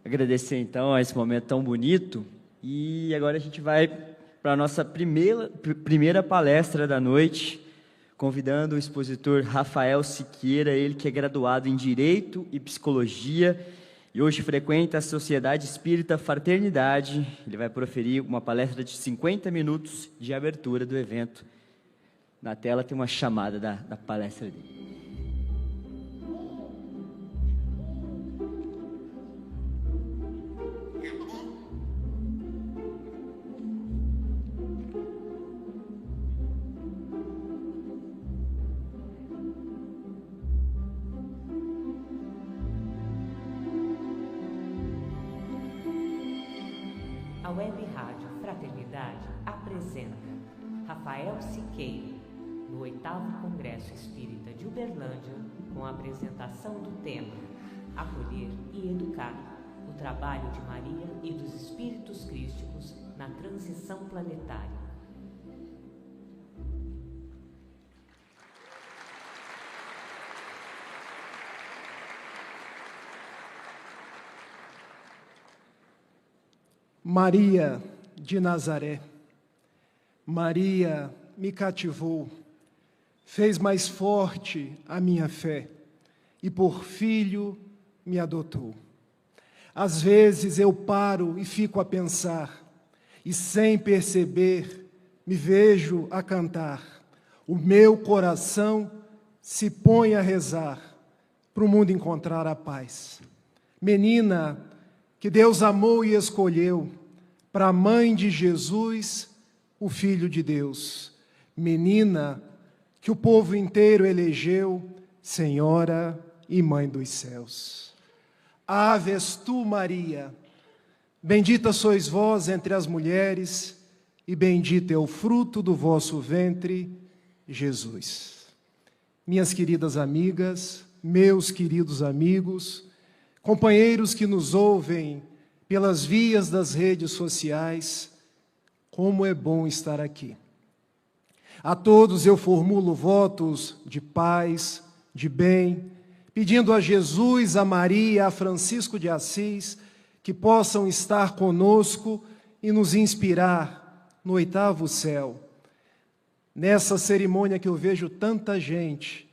Agradecer então a esse momento tão bonito e agora a gente vai para a nossa primeira palestra da noite, convidando o expositor Rafael Siqueira, ele que é graduado em Direito e Psicologia e hoje frequenta a Sociedade Espírita Fraternidade. Ele vai proferir uma palestra de 50 minutos de abertura do evento. Na tela tem uma chamada da palestra dele. A Web Rádio Fraternidade apresenta Rafael Siqueira, no 8º Congresso Espírita de Uberlândia, com a apresentação do tema Acolher e Educar, o trabalho de Maria e dos Espíritos Crísticos na transição planetária. Maria de Nazaré, Maria me cativou, fez mais forte a minha fé e por filho me adotou. Às vezes eu paro e fico a pensar e sem perceber me vejo a cantar. O meu coração se põe a rezar para o mundo encontrar a paz. Menina que Deus amou e escolheu para a mãe de Jesus, o Filho de Deus. Menina que o povo inteiro elegeu, Senhora e Mãe dos céus. Ave és tu, Maria, bendita sois vós entre as mulheres, e bendito é o fruto do vosso ventre, Jesus. Minhas queridas amigas, meus queridos amigos, companheiros que nos ouvem pelas vias das redes sociais, como é bom estar aqui. A todos eu formulo votos de paz, de bem, pedindo a Jesus, a Maria, a Francisco de Assis, que possam estar conosco e nos inspirar no 8º céu. Nessa cerimônia que eu vejo tanta gente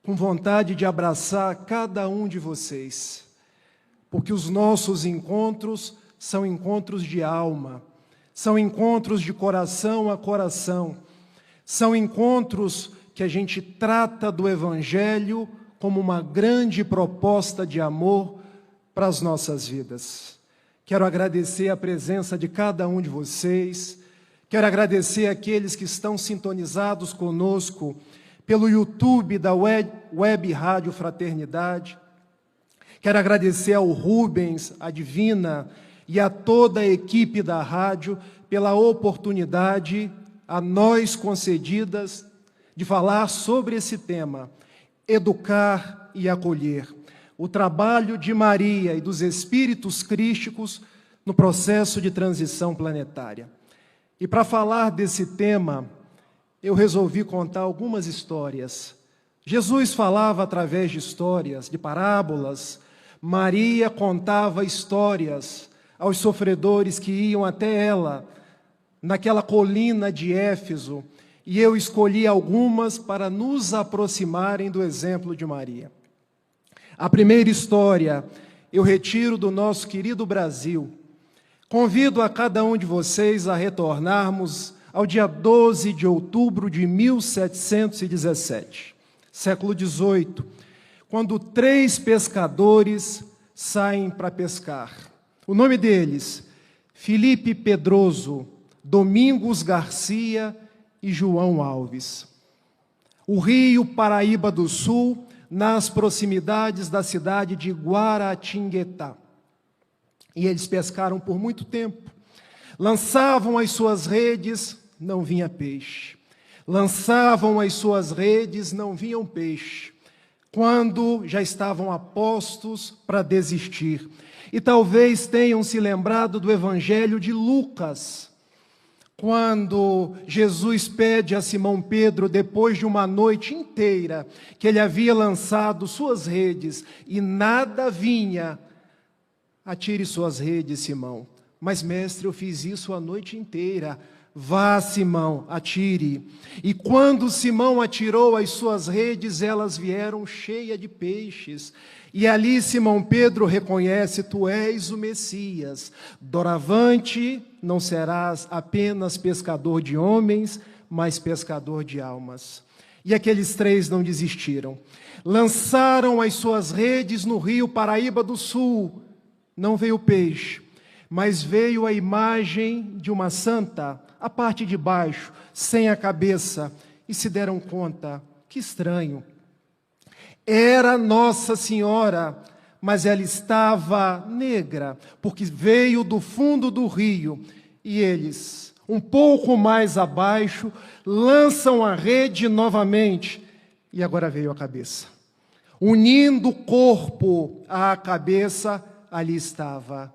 com vontade de abraçar cada um de vocês, porque os nossos encontros são encontros de alma, são encontros de coração a coração, são encontros que a gente trata do Evangelho como uma grande proposta de amor para as nossas vidas. Quero agradecer a presença de cada um de vocês, quero agradecer àqueles que estão sintonizados conosco pelo YouTube da Web Rádio Fraternidade. Quero agradecer ao Rubens, à Divina e a toda a equipe da rádio pela oportunidade a nós concedidas de falar sobre esse tema, educar e acolher, o trabalho de Maria e dos Espíritos Crísticos no processo de transição planetária. E para falar desse tema, eu resolvi contar algumas histórias. Jesus falava através de histórias, de parábolas. Maria contava histórias aos sofredores que iam até ela, naquela colina de Éfeso, e eu escolhi algumas para nos aproximarem do exemplo de Maria. A primeira história eu retiro do nosso querido Brasil. Convido a cada um de vocês a retornarmos ao dia 12 de outubro de 1717, século XVIII, quando 3 pescadores saem para pescar. O nome deles, Felipe Pedroso, Domingos Garcia e João Alves. O rio Paraíba do Sul, nas proximidades da cidade de Guaratinguetá. E eles pescaram por muito tempo. Lançavam as suas redes, não vinha peixe. Lançavam as suas redes, não vinham peixe. Quando já estavam a postos para desistir. E talvez tenham se lembrado do Evangelho de Lucas, quando Jesus pede a Simão Pedro, depois de uma noite inteira, que ele havia lançado suas redes e nada vinha, atire suas redes, Simão. Mas, mestre, eu fiz isso a noite inteira. Vá, Simão, atire. E quando Simão atirou as suas redes, elas vieram cheias de peixes. E ali Simão Pedro reconhece: tu és o Messias. Doravante não serás apenas pescador de homens, mas pescador de almas. E aqueles três não desistiram. Lançaram as suas redes no rio Paraíba do Sul. Não veio peixe, mas veio a imagem de uma santa, a parte de baixo, sem a cabeça, e se deram conta: que estranho. Era Nossa Senhora, mas ela estava negra, porque veio do fundo do rio. E eles, um pouco mais abaixo, lançam a rede novamente, e agora veio a cabeça. Unindo o corpo à cabeça, ali estava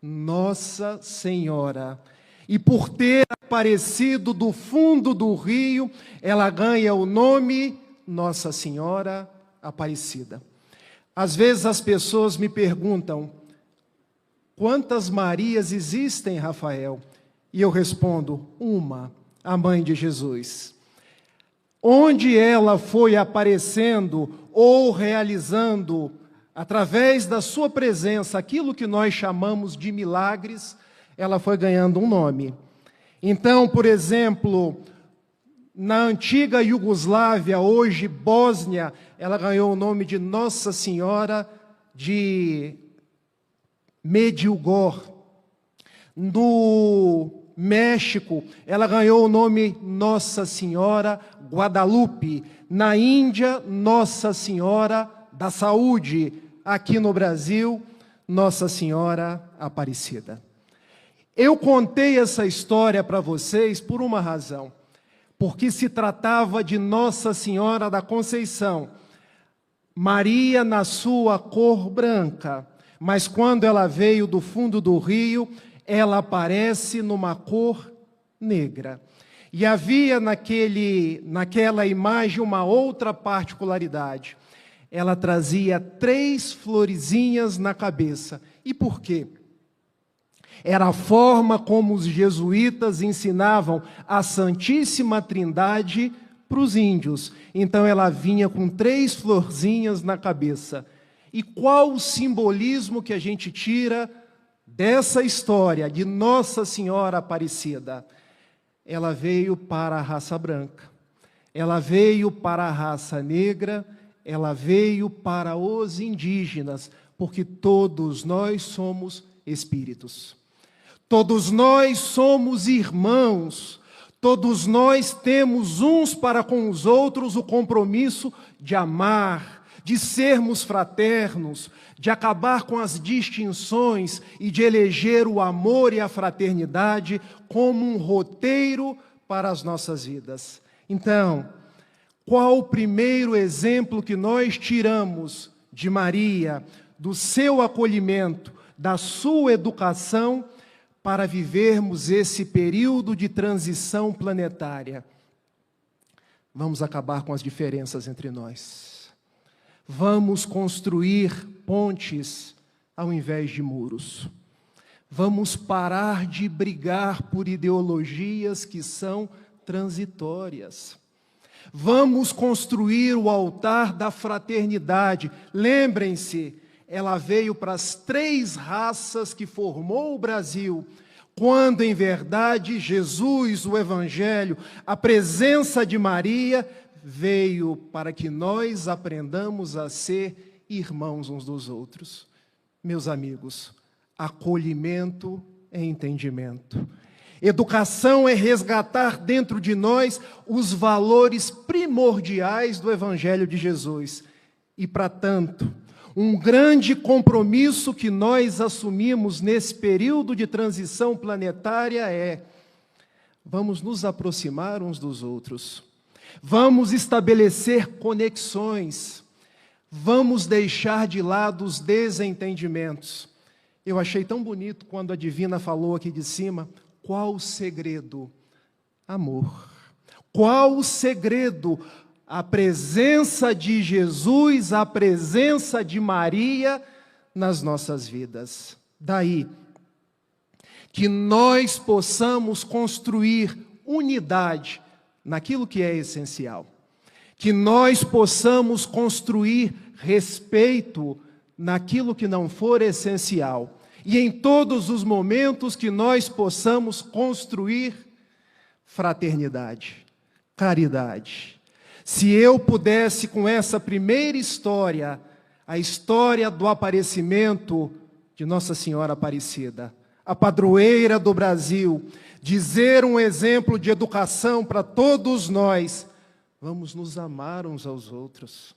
Nossa Senhora. E por ter aparecido do fundo do rio, ela ganha o nome Nossa Senhora Aparecida. Às vezes as pessoas me perguntam: quantas Marias existem, Rafael? E eu respondo: uma, a mãe de Jesus. Onde ela foi aparecendo ou realizando, através da sua presença, aquilo que nós chamamos de milagres, ela foi ganhando um nome. Então, por exemplo, na antiga Iugoslávia, hoje Bósnia, ela ganhou o nome de Nossa Senhora de Medjugorje. No México, ela ganhou o nome Nossa Senhora Guadalupe. Na Índia, Nossa Senhora da Saúde. Aqui no Brasil, Nossa Senhora Aparecida. Eu contei essa história para vocês por uma razão. Porque se tratava de Nossa Senhora da Conceição. Maria na sua cor branca. Mas quando ela veio do fundo do rio, ela aparece numa cor negra. E havia naquela imagem uma outra particularidade. Ela trazia 3 florezinhas na cabeça. E por quê? Era a forma como os jesuítas ensinavam a Santíssima Trindade para os índios. Então ela vinha com 3 florzinhas na cabeça. E qual o simbolismo que a gente tira dessa história de Nossa Senhora Aparecida? Ela veio para a raça branca, ela veio para a raça negra, ela veio para os indígenas, porque todos nós somos espíritos. Todos nós somos irmãos, todos nós temos uns para com os outros o compromisso de amar, de sermos fraternos, de acabar com as distinções e de eleger o amor e a fraternidade como um roteiro para as nossas vidas. Então, qual o primeiro exemplo que nós tiramos de Maria, do seu acolhimento, da sua educação, para vivermos esse período de transição planetária? Vamos acabar com as diferenças entre nós. Vamos construir pontes ao invés de muros. Vamos parar de brigar por ideologias que são transitórias. Vamos construir o altar da fraternidade. Lembrem-se, ela veio para as 3 raças que formou o Brasil, quando em verdade Jesus, o Evangelho, a presença de Maria, veio para que nós aprendamos a ser irmãos uns dos outros. Meus amigos, acolhimento é entendimento. Educação é resgatar dentro de nós os valores primordiais do Evangelho de Jesus. E, para tanto, um grande compromisso que nós assumimos nesse período de transição planetária é: vamos nos aproximar uns dos outros, vamos estabelecer conexões, vamos deixar de lado os desentendimentos. Eu achei tão bonito quando a Divina falou aqui de cima: qual o segredo? Amor. Qual o segredo? A presença de Jesus, a presença de Maria nas nossas vidas. Daí que nós possamos construir unidade naquilo que é essencial, que nós possamos construir respeito naquilo que não for essencial, e em todos os momentos que nós possamos construir fraternidade, caridade. Se eu pudesse, com essa primeira história, a história do aparecimento de Nossa Senhora Aparecida, a padroeira do Brasil, dizer um exemplo de educação para todos nós, vamos nos amar uns aos outros,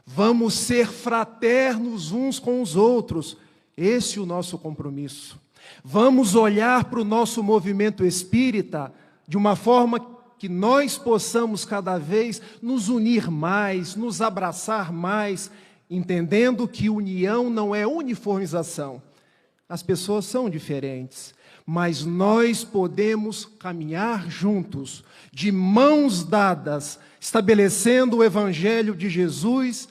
vamos ser fraternos uns com os outros, esse é o nosso compromisso. Vamos olhar para o nosso movimento espírita de uma forma que nós possamos cada vez nos unir mais, nos abraçar mais, entendendo que união não é uniformização. As pessoas são diferentes, mas nós podemos caminhar juntos, de mãos dadas, estabelecendo o Evangelho de Jesus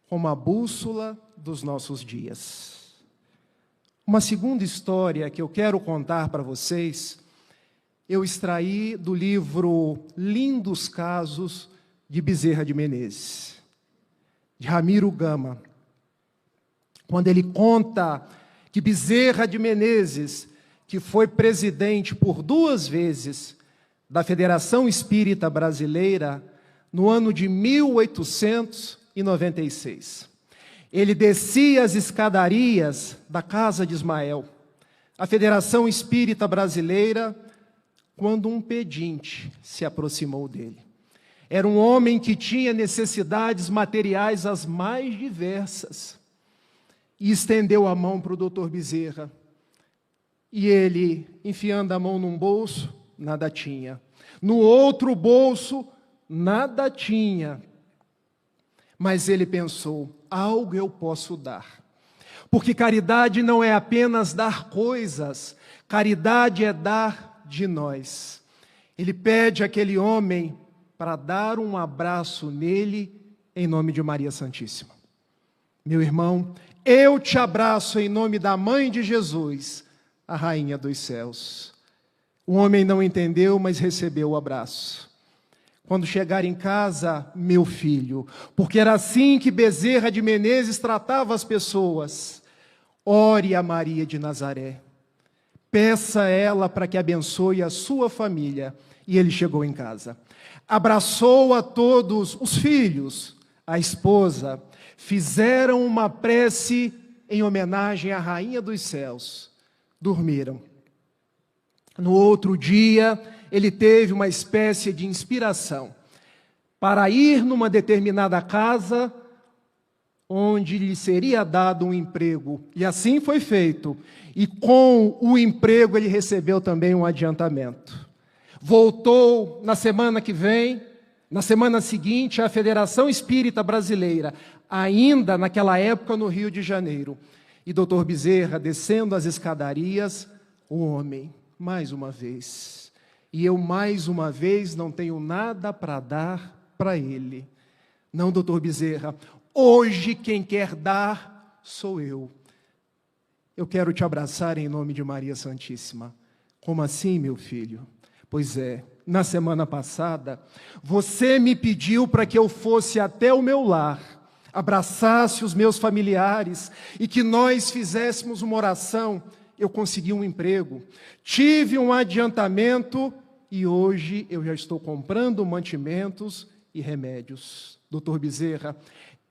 como a bússola dos nossos dias. Uma segunda história que eu quero contar para vocês, eu extraí do livro Lindos Casos de Bezerra de Menezes, de Ramiro Gama, quando ele conta que Bezerra de Menezes, que foi presidente por 2 vezes da Federação Espírita Brasileira, no ano de 1896. Ele descia as escadarias da casa de Ismael, a Federação Espírita Brasileira, quando um pedinte se aproximou dele. Era um homem que tinha necessidades materiais as mais diversas, e estendeu a mão para o doutor Bezerra. E ele, enfiando a mão num bolso, nada tinha. No outro bolso, nada tinha. Mas ele pensou, algo eu posso dar. Porque caridade não é apenas dar coisas, caridade é dar de nós. Ele pede àquele homem para dar um abraço nele, em nome de Maria Santíssima. Meu irmão, eu te abraço em nome da Mãe de Jesus, a Rainha dos Céus. O homem não entendeu, mas recebeu o abraço. Quando chegar em casa, meu filho, porque era assim que Bezerra de Menezes tratava as pessoas, ore a Maria de Nazaré, peça a ela para que abençoe a sua família. E ele chegou em casa, abraçou a todos os filhos, a esposa, fizeram uma prece em homenagem à Rainha dos Céus, dormiram. No outro dia, ele teve uma espécie de inspiração para ir numa determinada casa onde lhe seria dado um emprego. E assim foi feito. E com o emprego ele recebeu também um adiantamento. Voltou na semana que vem, na semana seguinte, à Federação Espírita Brasileira, ainda naquela época no Rio de Janeiro. E doutor Bezerra, descendo as escadarias, o homem, mais uma vez, e eu mais uma vez não tenho nada para dar para ele. Não, doutor Bezerra, hoje quem quer dar sou eu. Eu quero te abraçar em nome de Maria Santíssima. Como assim, meu filho? Pois é, na semana passada, você me pediu para que eu fosse até o meu lar, abraçasse os meus familiares e que nós fizéssemos uma oração. Eu consegui um emprego, tive um adiantamento e hoje eu já estou comprando mantimentos e remédios. Doutor Bezerra,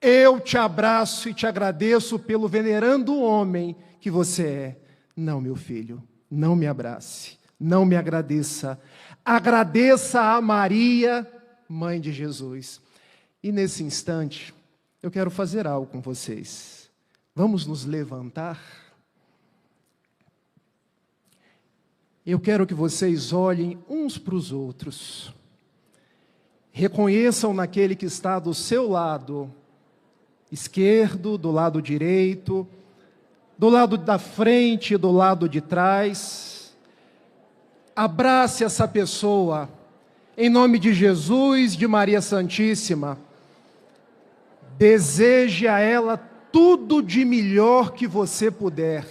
eu te abraço e te agradeço pelo venerando homem que você é. Não, meu filho, não me abrace, não me agradeça. Agradeça a Maria, Mãe de Jesus. E nesse instante, eu quero fazer algo com vocês. Vamos nos levantar? Eu quero que vocês olhem uns para os outros. Reconheçam naquele que está do seu lado esquerdo, do lado direito, do lado da frente, do lado de trás. Abrace essa pessoa, em nome de Jesus, de Maria Santíssima. Deseje a ela tudo de melhor que você puder.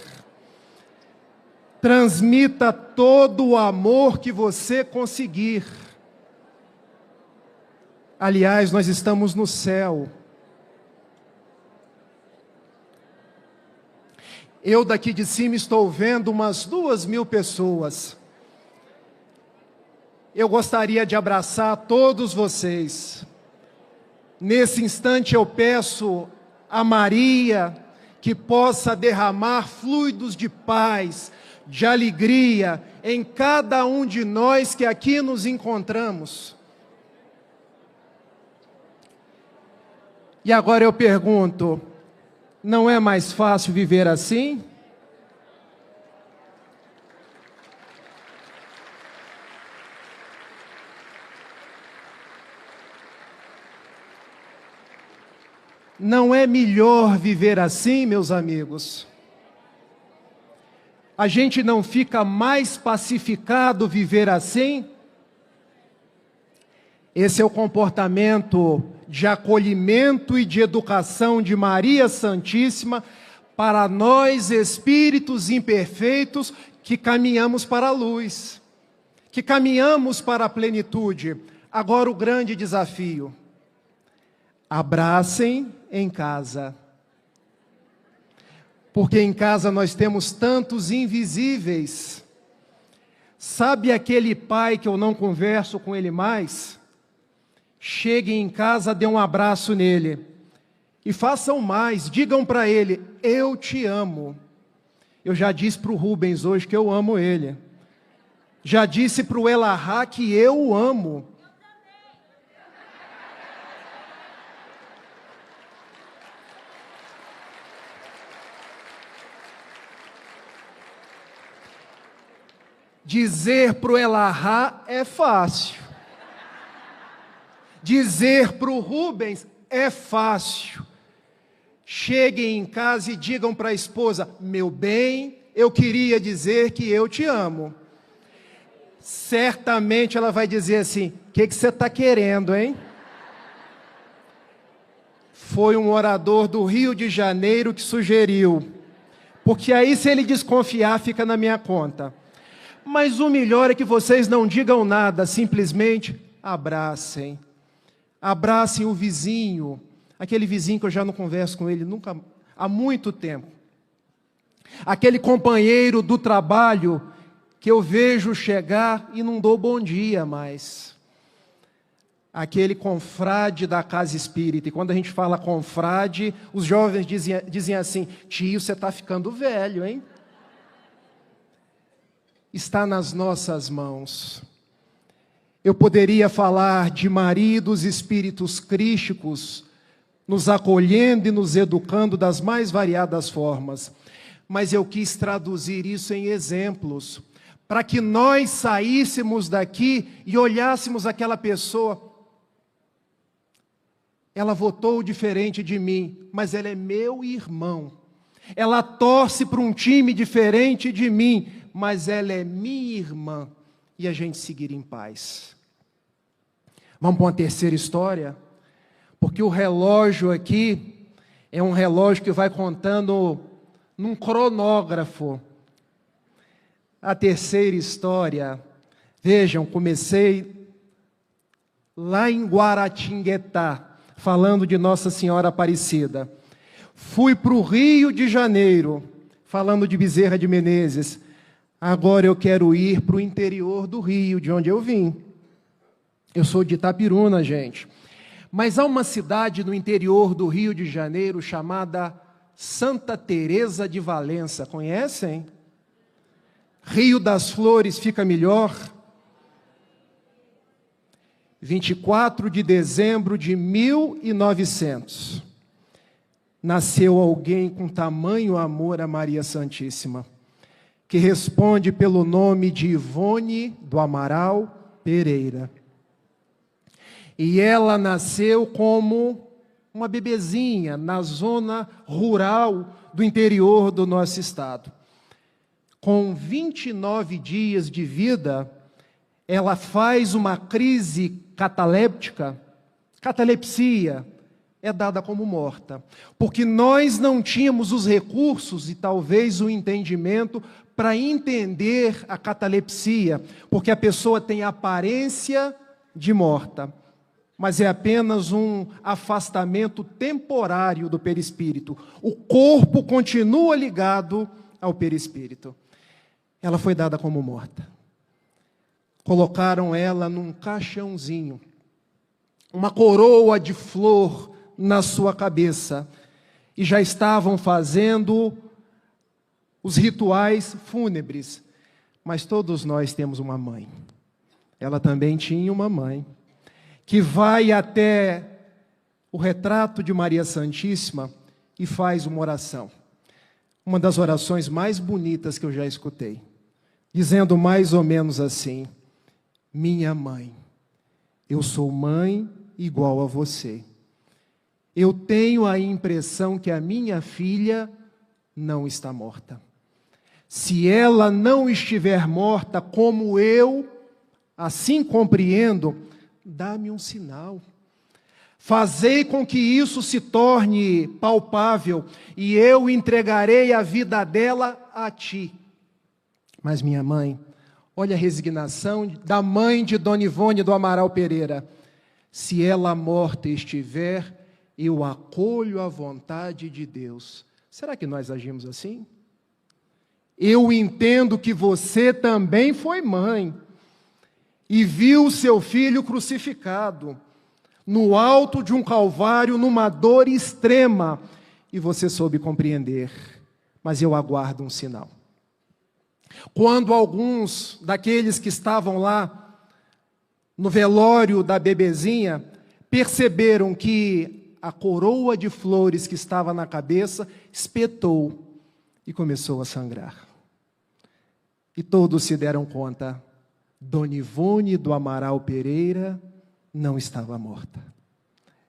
Transmita todo o amor que você conseguir. Aliás, nós estamos no céu. Eu daqui de cima estou vendo umas 2.000 pessoas. Eu gostaria de abraçar todos vocês. Nesse instante eu peço a Maria que possa derramar fluidos de paz, de alegria em cada um de nós que aqui nos encontramos. E agora eu pergunto, não é mais fácil viver assim? Não é melhor viver assim, meus amigos? A gente não fica mais pacificado viver assim? Esse é o comportamento de acolhimento e de educação de Maria Santíssima para nós, espíritos imperfeitos, que caminhamos para a luz, que caminhamos para a plenitude. Agora o grande desafio: abracem em casa. Porque em casa nós temos tantos invisíveis. Sabe aquele pai que eu não converso com ele mais? Cheguem em casa, dê um abraço nele. E façam mais, digam para ele, eu te amo. Eu já disse para o Rubens hoje que eu amo ele. Já disse para o Elahá que eu o amo. Dizer para o Elahá é fácil. Dizer para o Rubens é fácil. Cheguem em casa e digam para a esposa, meu bem, eu queria dizer que eu te amo. Certamente ela vai dizer assim, o que você está querendo, hein? Foi um orador do Rio de Janeiro que sugeriu. Porque aí, se ele desconfiar, fica na minha conta. Mas o melhor é que vocês não digam nada, simplesmente abracem. Abracem o vizinho, aquele vizinho que eu já não converso com ele nunca, há muito tempo. Aquele companheiro do trabalho que eu vejo chegar e não dou bom dia mais. Aquele confrade da casa espírita. E quando a gente fala confrade, os jovens dizem assim, tio, você está ficando velho, hein? Está nas nossas mãos. Eu poderia falar de maridos espíritos crísticos, nos acolhendo e nos educando das mais variadas formas, mas eu quis traduzir isso em exemplos, para que nós saíssemos daqui e olhássemos aquela pessoa. Ela votou diferente de mim, mas ela é meu irmão. Ela torce para um time diferente de mim, mas ela é minha irmã, e a gente seguir em paz. Vamos para uma terceira história? Porque o relógio aqui é um relógio que vai contando num cronógrafo. A terceira história, vejam, comecei lá em Guaratinguetá, falando de Nossa Senhora Aparecida. Fui para o Rio de Janeiro, falando de Bezerra de Menezes. Agora eu quero ir para o interior do Rio, de onde eu vim. Eu sou de Itapiruna, gente. Mas há uma cidade no interior do Rio de Janeiro chamada Santa Teresa de Valença. Conhecem? Rio das Flores fica melhor. 24 de dezembro de 1900. Nasceu alguém com tamanho amor a Maria Santíssima, que responde pelo nome de Ivone do Amaral Pereira. E ela nasceu como uma bebezinha na zona rural do interior do nosso estado. Com 29 dias de vida, ela faz uma crise cataléptica, catalepsia. é dada como morta, porque nós não tínhamos os recursos e talvez o entendimento para entender a catalepsia, porque a pessoa tem aparência de morta, mas é apenas um afastamento temporário do perispírito. O corpo continua ligado ao perispírito. Ela foi dada como morta. Colocaram ela num caixãozinho, uma coroa de flor na sua cabeça, e já estavam fazendo os rituais fúnebres. Mas todos nós temos uma mãe. Ela também tinha uma mãe, que vai até o retrato de Maria Santíssima e faz uma oração. Uma das orações mais bonitas que eu já escutei, dizendo mais ou menos assim: minha mãe, eu sou mãe igual a você. Eu tenho a impressão que a minha filha não está morta. Se ela não estiver morta como eu assim compreendo, dá-me um sinal. Fazei com que isso se torne palpável e eu entregarei a vida dela a ti. Mas minha mãe, olha a resignação da mãe de Dona Ivone do Amaral Pereira. Se ela morta estiver, eu acolho a vontade de Deus. Será que nós agimos assim? Eu entendo que você também foi mãe e viu seu filho crucificado no alto de um calvário, numa dor extrema, e você soube compreender, mas eu aguardo um sinal. Quando alguns daqueles que estavam lá no velório da bebezinha perceberam que a coroa de flores que estava na cabeça espetou e começou a sangrar. E todos se deram conta, Dona Ivone do Amaral Pereira não estava morta.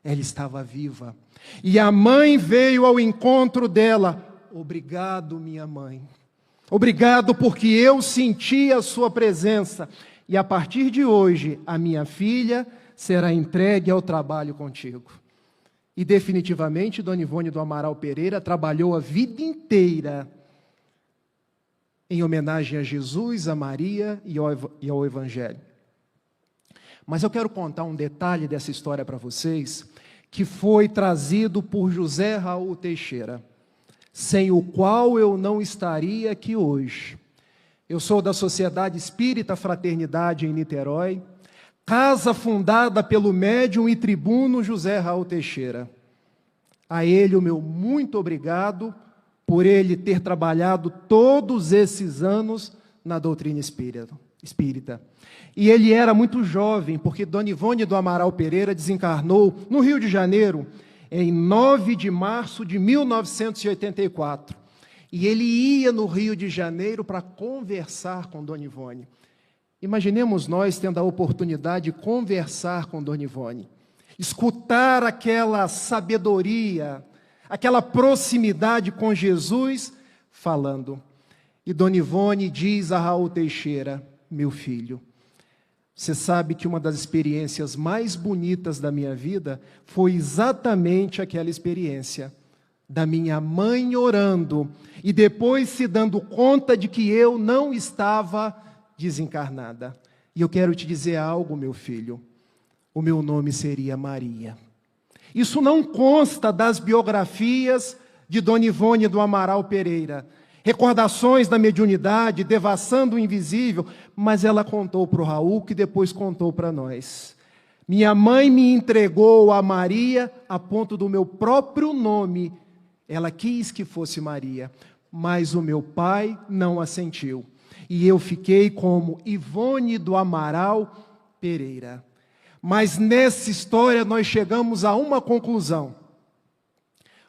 Ela estava viva. E a mãe veio ao encontro dela. Obrigado, minha mãe. Obrigado porque eu senti a sua presença. E a partir de hoje, a minha filha será entregue ao trabalho contigo. E definitivamente, Dona Ivone do Amaral Pereira trabalhou a vida inteira em homenagem a Jesus, a Maria e ao Evangelho. Mas eu quero contar um detalhe dessa história para vocês, que foi trazido por José Raul Teixeira, sem o qual eu não estaria aqui hoje. Eu sou da Sociedade Espírita Fraternidade em Niterói, casa fundada pelo médium e tribuno José Raul Teixeira. A ele o meu muito obrigado por ele ter trabalhado todos esses anos na doutrina espírita. E ele era muito jovem, porque Dona Ivone do Amaral Pereira desencarnou no Rio de Janeiro, em 9 de março de 1984. E ele ia no Rio de Janeiro para conversar com Dona Ivone. Imaginemos nós tendo a oportunidade de conversar com Dona Ivone, escutar aquela sabedoria, aquela proximidade com Jesus falando. E Dona Ivone diz a Raul Teixeira: meu filho, você sabe que uma das experiências mais bonitas da minha vida foi exatamente aquela experiência da minha mãe orando e depois se dando conta de que eu não estava desencarnada. E eu quero te dizer algo, meu filho, o meu nome seria Maria. Isso não consta das biografias de Dona Ivone do Amaral Pereira, recordações da mediunidade, devassando o invisível, mas ela contou para o Raul, que depois contou para nós. Minha mãe me entregou a Maria a ponto do meu próprio nome. Ela quis que fosse Maria, mas o meu pai não assentiu. E eu fiquei como Ivone do Amaral Pereira. Mas nessa história nós chegamos a uma conclusão.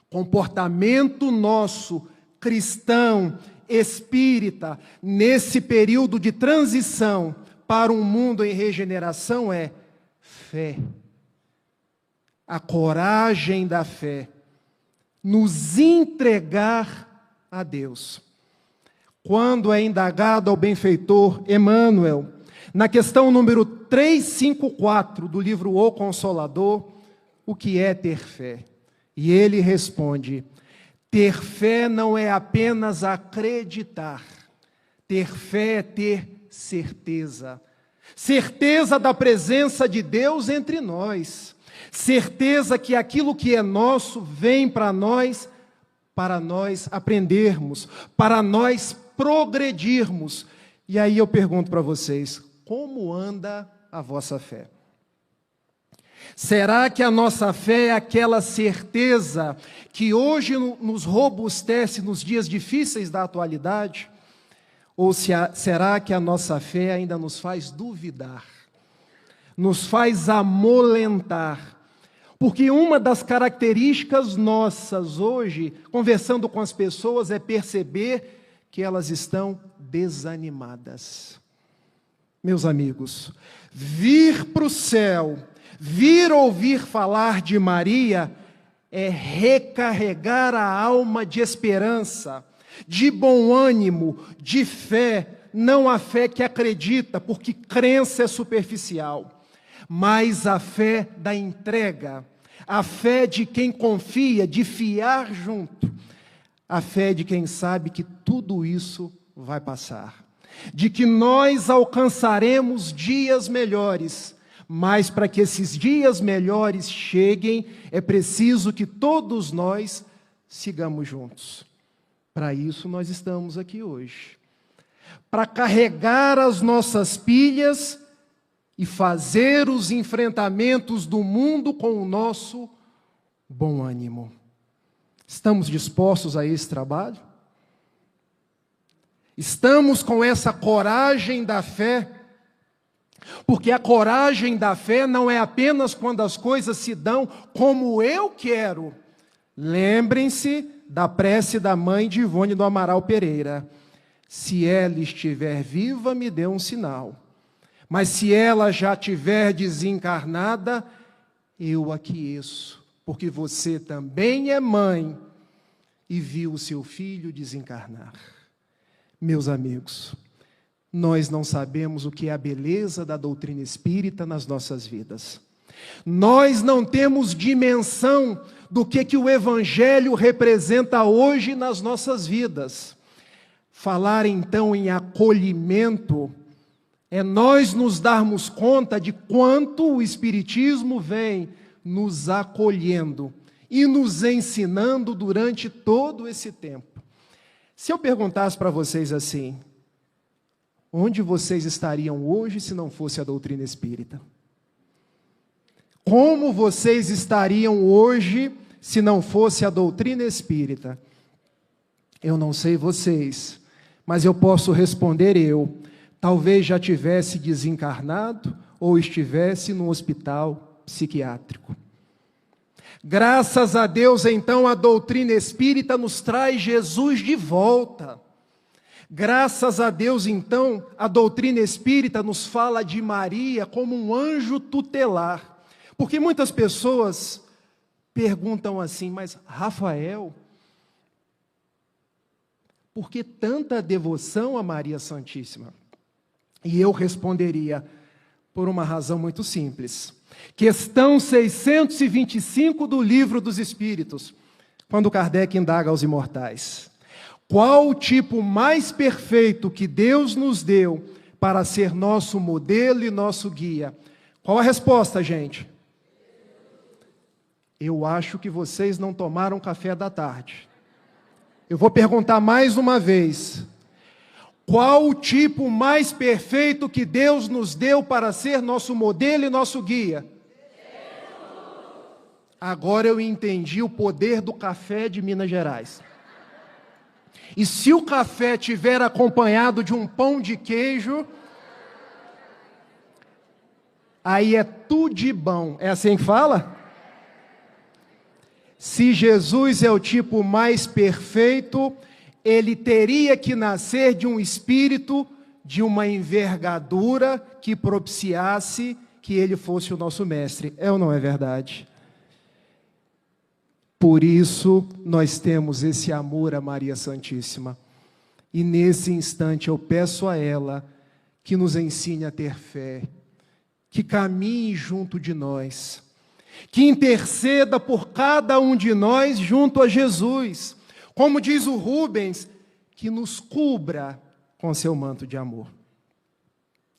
Comportamento nosso, cristão, espírita, nesse período de transição para um mundo em regeneração é fé. A coragem da fé. Nos entregar a Deus. Quando é indagado ao benfeitor Emmanuel, na questão número 354 do livro O Consolador, o que é ter fé? E ele responde: ter fé não é apenas acreditar. Ter fé é ter certeza. Certeza da presença de Deus entre nós. Certeza que aquilo que é nosso vem para nós aprendermos, para nós progredirmos. E aí eu pergunto para vocês: como anda a vossa fé? Será que a nossa fé é aquela certeza que hoje nos robustece nos dias difíceis da atualidade? Ou será que a nossa fé ainda nos faz duvidar, nos faz amolentar? Porque uma das características nossas hoje, conversando com as pessoas, é perceber que elas estão desanimadas. Meus amigos, vir para o céu, vir ouvir falar de Maria, é recarregar a alma de esperança, de bom ânimo, de fé, não a fé que acredita, porque crença é superficial, mas a fé da entrega, a fé de quem confia, de fiar junto, a fé de quem sabe que tudo isso vai passar, de que nós alcançaremos dias melhores, mas para que esses dias melhores cheguem, é preciso que todos nós sigamos juntos. Para isso nós estamos aqui hoje, para carregar as nossas pilhas e fazer os enfrentamentos do mundo com o nosso bom ânimo. Estamos dispostos a esse trabalho? Estamos com essa coragem da fé? Porque a coragem da fé não é apenas quando as coisas se dão como eu quero. Lembrem-se da prece da mãe de Ivone do Amaral Pereira: se ela estiver viva, me dê um sinal. Mas se ela já estiver desencarnada, eu aqueço, porque você também é mãe e viu o seu filho desencarnar. Meus amigos, nós não sabemos o que é a beleza da doutrina espírita nas nossas vidas. Nós não temos dimensão do que o Evangelho representa hoje nas nossas vidas. Falar então em acolhimento é nós nos darmos conta de quanto o Espiritismo vem nos acolhendo e nos ensinando durante todo esse tempo. Se eu perguntasse para vocês assim: onde vocês estariam hoje se não fosse a doutrina espírita? Como vocês estariam hoje se não fosse a doutrina espírita? Eu não sei vocês, mas eu posso responder eu. Talvez já tivesse desencarnado ou estivesse no hospital psiquiátrico. Graças a Deus, então, a doutrina espírita nos traz Jesus de volta. Graças a Deus, então, a doutrina espírita nos fala de Maria como um anjo tutelar. Porque muitas pessoas perguntam assim: mas Rafael, por que tanta devoção a Maria Santíssima? E eu responderia: por uma razão muito simples. Questão 625 do Livro dos Espíritos, quando Kardec indaga aos imortais: qual o tipo mais perfeito que Deus nos deu para ser nosso modelo e nosso guia? Qual a resposta, gente? Eu acho que vocês não tomaram café da tarde. Eu vou perguntar mais uma vez: qual o tipo mais perfeito que Deus nos deu para ser nosso modelo e nosso guia? Agora eu entendi o poder do café de Minas Gerais. E se o café tiver acompanhado de um pão de queijo, aí é tudo de bom. É assim que fala? Se Jesus é o tipo mais perfeito, ele teria que nascer de um espírito de uma envergadura que propiciasse que ele fosse o nosso mestre. É ou não é verdade? Por isso, nós temos esse amor a Maria Santíssima. E nesse instante eu peço a ela que nos ensine a ter fé, que caminhe junto de nós, que interceda por cada um de nós junto a Jesus. Como diz o Rubens, que nos cubra com seu manto de amor.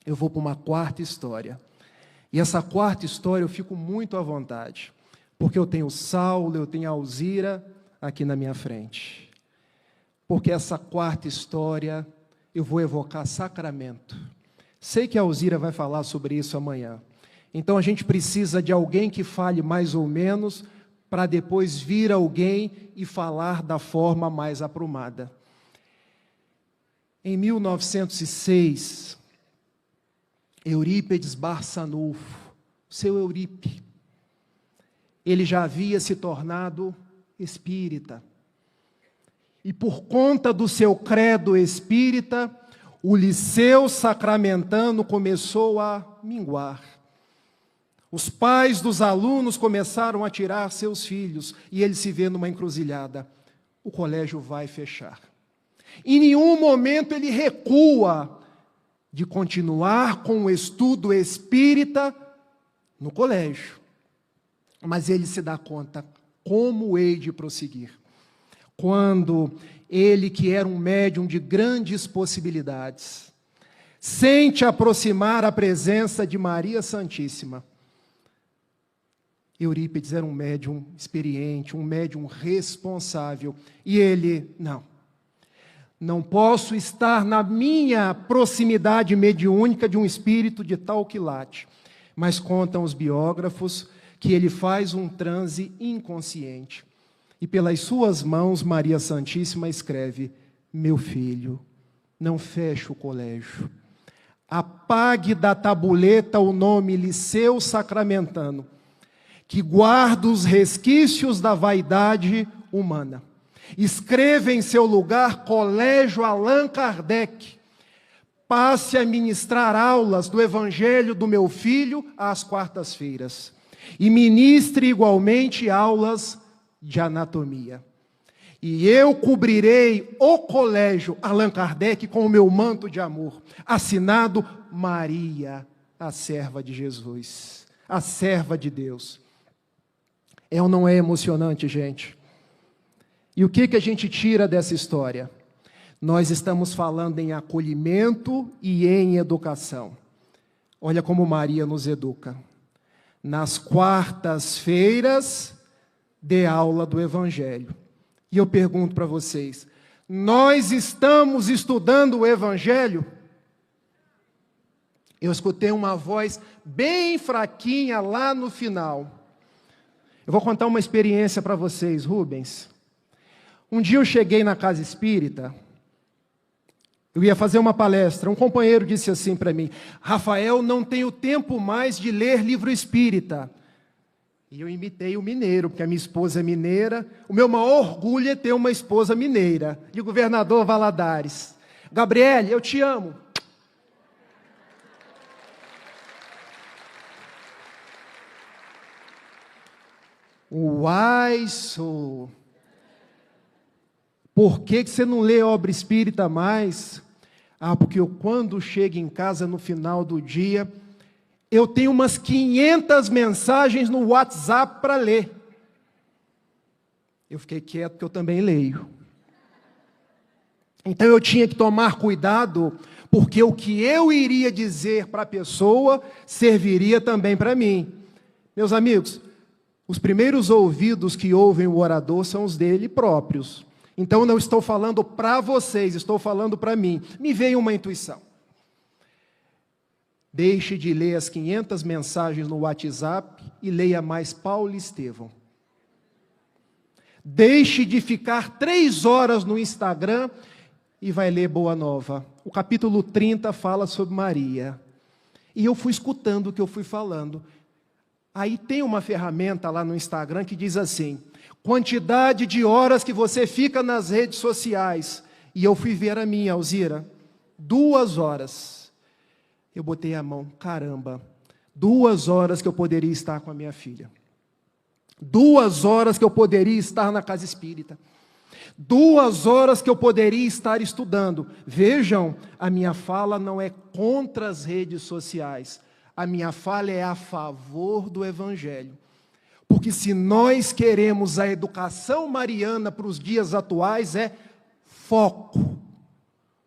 Eu vou para uma quarta história. E essa quarta história eu fico muito à vontade, porque eu tenho Saulo, eu tenho Alzira aqui na minha frente. Porque essa quarta história eu vou evocar Sacramento. Sei que a Alzira vai falar sobre isso amanhã. Então a gente precisa de alguém que fale mais ou menos, para depois vir alguém e falar da forma mais aprumada. Em 1906, Eurípides Barçanufo, seu Eurípides, ele já havia se tornado espírita. E por conta do seu credo espírita, o liceu sacramentano começou a minguar. Os pais dos alunos começaram a tirar seus filhos, e ele se vê numa encruzilhada. O colégio vai fechar. Em nenhum momento ele recua de continuar com o estudo espírita no colégio. Mas ele se dá conta como hei de prosseguir. Quando ele, que era um médium de grandes possibilidades, sente aproximar a presença de Maria Santíssima. Eurípides era um médium experiente, um médium responsável. E ele, não posso estar na minha proximidade mediúnica de um espírito de tal quilate. Mas contam os biógrafos que ele faz um transe inconsciente. E pelas suas mãos, Maria Santíssima escreve: meu filho, não feche o colégio. Apague da tabuleta o nome Liceu Sacramentano, que guarda os resquícios da vaidade humana. Escreva em seu lugar Colégio Allan Kardec. Passe a ministrar aulas do Evangelho do meu filho às quartas-feiras. E ministre igualmente aulas de anatomia. E eu cobrirei o Colégio Allan Kardec com o meu manto de amor. Assinado Maria, a serva de Jesus, a serva de Deus. É ou não é emocionante, gente? E o que a gente tira dessa história? Nós estamos falando em acolhimento e em educação. Olha como Maria nos educa. Nas quartas-feiras, dê aula do Evangelho. E eu pergunto para vocês, nós estamos estudando o Evangelho? Eu escutei uma voz bem fraquinha lá no final. Eu vou contar uma experiência para vocês, Rubens. Um dia eu cheguei na casa espírita, eu ia fazer uma palestra, um companheiro disse assim para mim: Rafael, não tenho tempo mais de ler livro espírita. E eu imitei o mineiro, porque a minha esposa é mineira. O meu maior orgulho é ter uma esposa mineira, de Governador Valadares. Gabriele, eu te amo. Uai, sou. Por que você não lê obra espírita mais? Porque eu, quando chego em casa no final do dia, eu tenho umas 500 mensagens no WhatsApp para ler. Eu fiquei quieto, porque eu também leio. Então eu tinha que tomar cuidado, porque o que eu iria dizer para a pessoa serviria também para mim. Meus amigos, os primeiros ouvidos que ouvem o orador são os dele próprios. Então, não estou falando para vocês, estou falando para mim. Me veio uma intuição. Deixe de ler as 500 mensagens no WhatsApp e leia mais Paulo e Estevão. Deixe de ficar 3 horas no Instagram e vai ler Boa Nova. O capítulo 30 fala sobre Maria. E eu fui escutando o que eu fui falando. Aí tem uma ferramenta lá no Instagram que diz assim: quantidade de horas que você fica nas redes sociais. E eu fui ver a minha, Alzira, 2 horas. Eu botei a mão, caramba, 2 horas que eu poderia estar com a minha filha. 2 horas que eu poderia estar na casa espírita. 2 horas que eu poderia estar estudando. Vejam, a minha fala não é contra as redes sociais. A minha fala é a favor do Evangelho. Porque se nós queremos a educação mariana para os dias atuais, é foco.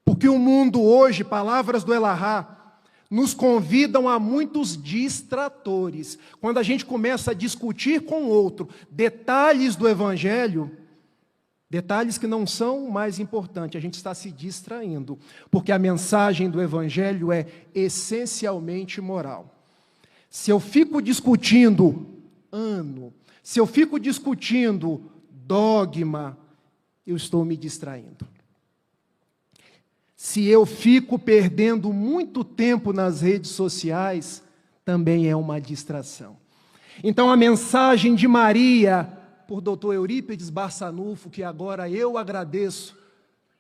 Porque o mundo hoje, palavras do Elahá, nos convidam a muitos distratores. Quando a gente começa a discutir com o outro detalhes do Evangelho, detalhes que não são o mais importante, a gente está se distraindo, porque a mensagem do Evangelho é essencialmente moral. Se eu fico discutindo se eu fico discutindo dogma, eu estou me distraindo. Se eu fico perdendo muito tempo nas redes sociais, também é uma distração. Então a mensagem de Maria, por Dr. Eurípides Barçanufo, que agora eu agradeço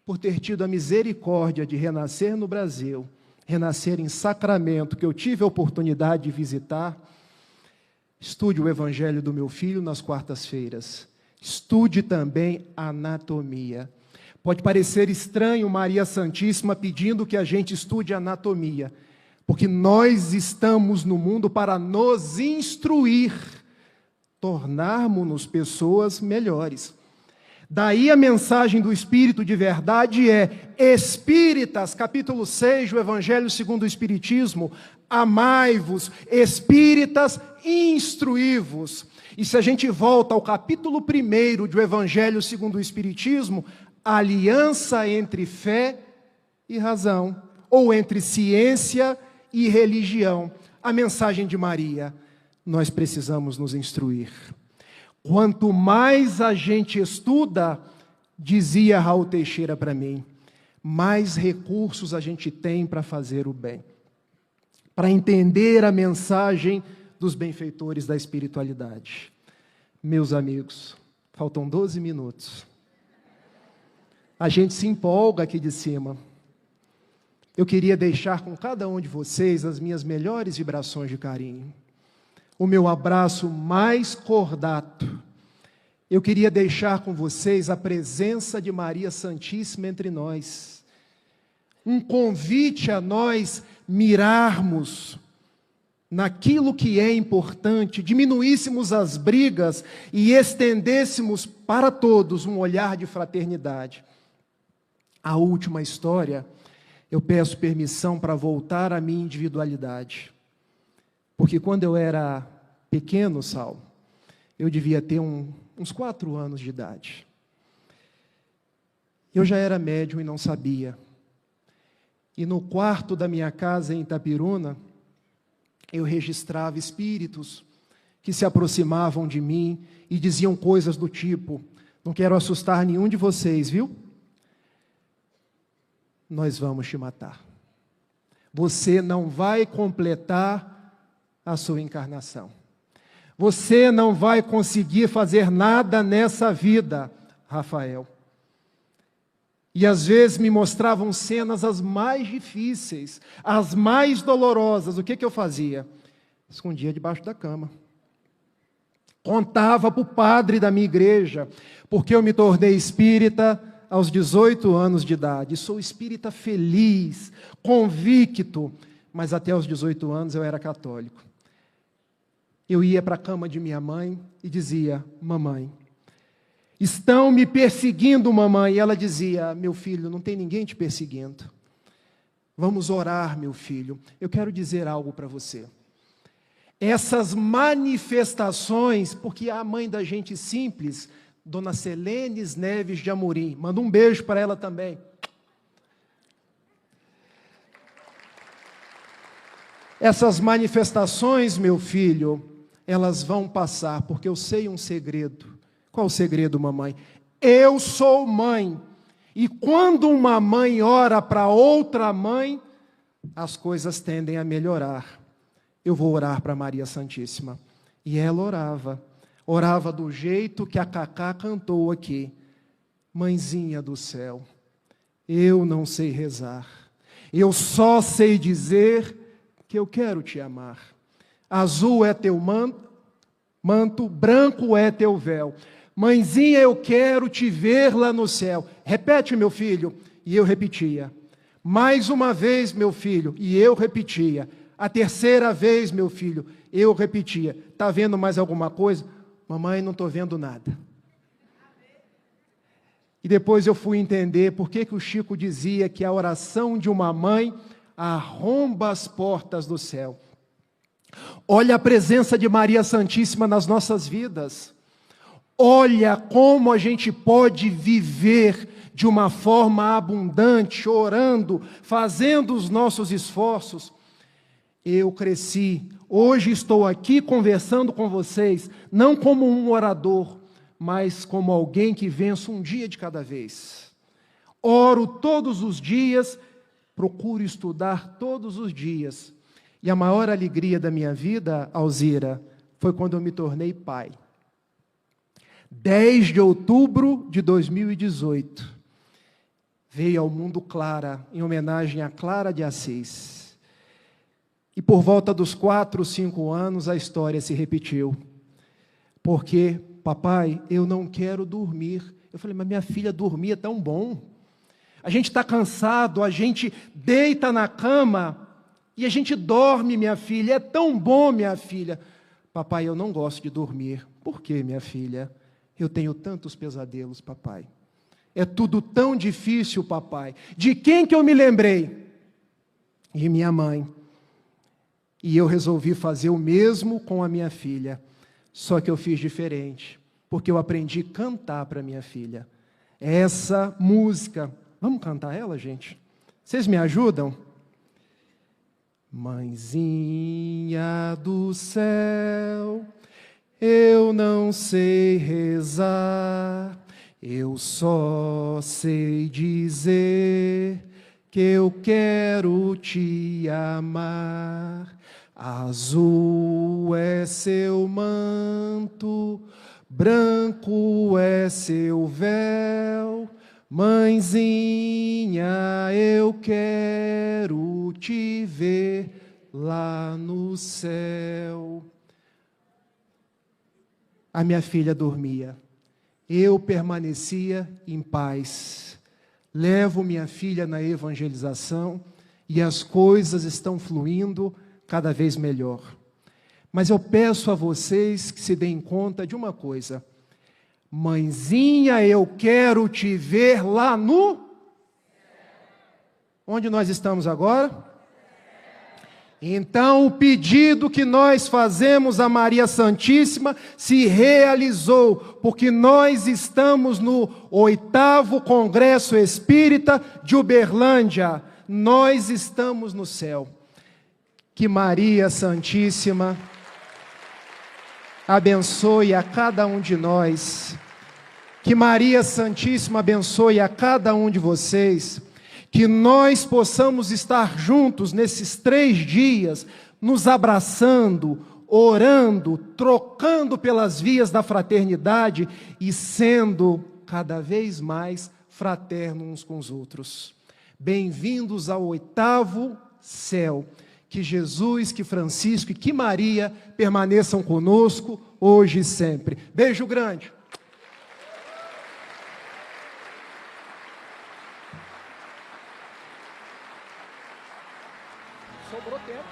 por ter tido a misericórdia de renascer no Brasil, renascer em Sacramento, que eu tive a oportunidade de visitar. Estude o Evangelho do meu filho nas quartas-feiras. Estude também anatomia. Pode parecer estranho Maria Santíssima pedindo que a gente estude anatomia, porque nós estamos no mundo para nos instruir, tornarmos-nos pessoas melhores. Daí a mensagem do Espírito de verdade é: Espíritas, capítulo 6 do Evangelho segundo o Espiritismo, amai-vos, espíritas, instruí-vos. E se a gente volta ao capítulo 1 do Evangelho segundo o Espiritismo, aliança entre fé e razão, ou entre ciência e religião. A mensagem de Maria: nós precisamos nos instruir. Quanto mais a gente estuda, dizia Raul Teixeira para mim, mais recursos a gente tem para fazer o bem, para entender a mensagem dos benfeitores da espiritualidade. Meus amigos, faltam 12 minutos. A gente se empolga aqui de cima. Eu queria deixar com cada um de vocês as minhas melhores vibrações de carinho, o meu abraço mais cordato. Eu queria deixar com vocês a presença de Maria Santíssima entre nós, um convite a nós mirarmos naquilo que é importante, diminuíssemos as brigas e estendêssemos para todos um olhar de fraternidade. A última história, eu peço permissão para voltar à minha individualidade. Porque quando eu era pequeno, Saulo, eu devia ter uns 4 anos de idade. Eu já era médium e não sabia. E no quarto da minha casa em Itapiruna, eu registrava espíritos que se aproximavam de mim e diziam coisas do tipo: não quero assustar nenhum de vocês, viu? Nós vamos te matar. Você não vai completar a sua encarnação. Você não vai conseguir fazer nada nessa vida, Rafael. E às vezes me mostravam cenas as mais difíceis, as mais dolorosas. O que eu fazia? Escondia debaixo da cama. Contava para o padre da minha igreja, porque eu me tornei espírita aos 18 anos de idade. Sou espírita feliz, convicto, mas até aos 18 anos eu era católico. Eu ia para a cama de minha mãe e dizia: mamãe, estão me perseguindo, mamãe. E ela dizia: meu filho, não tem ninguém te perseguindo. Vamos orar, meu filho. Eu quero dizer algo para você. Essas manifestações, porque a mãe da gente simples, Dona Selenes Neves de Amorim, manda um beijo para ela também. Essas manifestações, meu filho, elas vão passar, porque eu sei um segredo. Qual o segredo, mamãe? Eu sou mãe. E quando uma mãe ora para outra mãe, as coisas tendem a melhorar. Eu vou orar para Maria Santíssima. E ela orava. Orava do jeito que a Cacá cantou aqui. Mãezinha do céu, eu não sei rezar. Eu só sei dizer que eu quero te amar. Azul é teu manto, branco é teu véu. Mãezinha, eu quero te ver lá no céu. Repete, meu filho. E eu repetia. Mais uma vez, meu filho. E eu repetia. A terceira vez, meu filho, eu repetia. Está vendo mais alguma coisa? Mamãe, não estou vendo nada. E depois eu fui entender por que o Chico dizia que a oração de uma mãe arromba as portas do céu. Olha a presença de Maria Santíssima nas nossas vidas. Olha como a gente pode viver de uma forma abundante, orando, fazendo os nossos esforços. Eu cresci, hoje estou aqui conversando com vocês, não como um orador, mas como alguém que venço um dia de cada vez. Oro todos os dias, procuro estudar todos os dias. E a maior alegria da minha vida, Alzira, foi quando eu me tornei pai. 10 de outubro de 2018, veio ao mundo Clara, em homenagem a Clara de Assis. E por volta dos 4, 5 anos, a história se repetiu. Porque, papai, eu não quero dormir. Eu falei, mas minha filha, dormir é tão bom. A gente está cansado, a gente deita na cama e a gente dorme, minha filha. É tão bom, minha filha. Papai, eu não gosto de dormir. Por quê, minha filha? Eu tenho tantos pesadelos, papai. É tudo tão difícil, papai. De quem que eu me lembrei? De minha mãe. E eu resolvi fazer o mesmo com a minha filha. Só que eu fiz diferente, porque eu aprendi a cantar para minha filha. Essa música, vamos cantar ela, gente? Vocês me ajudam? Mãezinha do céu, eu não sei rezar, eu só sei dizer que eu quero te amar. Azul é seu manto, branco é seu véu, mãezinha, eu quero te ver lá no céu. A minha filha dormia, eu permanecia em paz. Levo minha filha na evangelização e as coisas estão fluindo cada vez melhor. Mas eu peço a vocês que se deem conta de uma coisa. Mãezinha, eu quero te ver lá no... Onde nós estamos agora? Então, o pedido que nós fazemos a Maria Santíssima se realizou, porque nós estamos no 8º Congresso Espírita de Uberlândia. Nós estamos no céu. Que Maria Santíssima abençoe a cada um de nós. Que Maria Santíssima abençoe a cada um de vocês. Que nós possamos estar juntos nesses 3 dias, nos abraçando, orando, trocando pelas vias da fraternidade e sendo cada vez mais fraternos uns com os outros. Bem-vindos ao 8º céu. Que Jesus, que Francisco e que Maria permaneçam conosco hoje e sempre. Beijo grande. Sobrou tempo.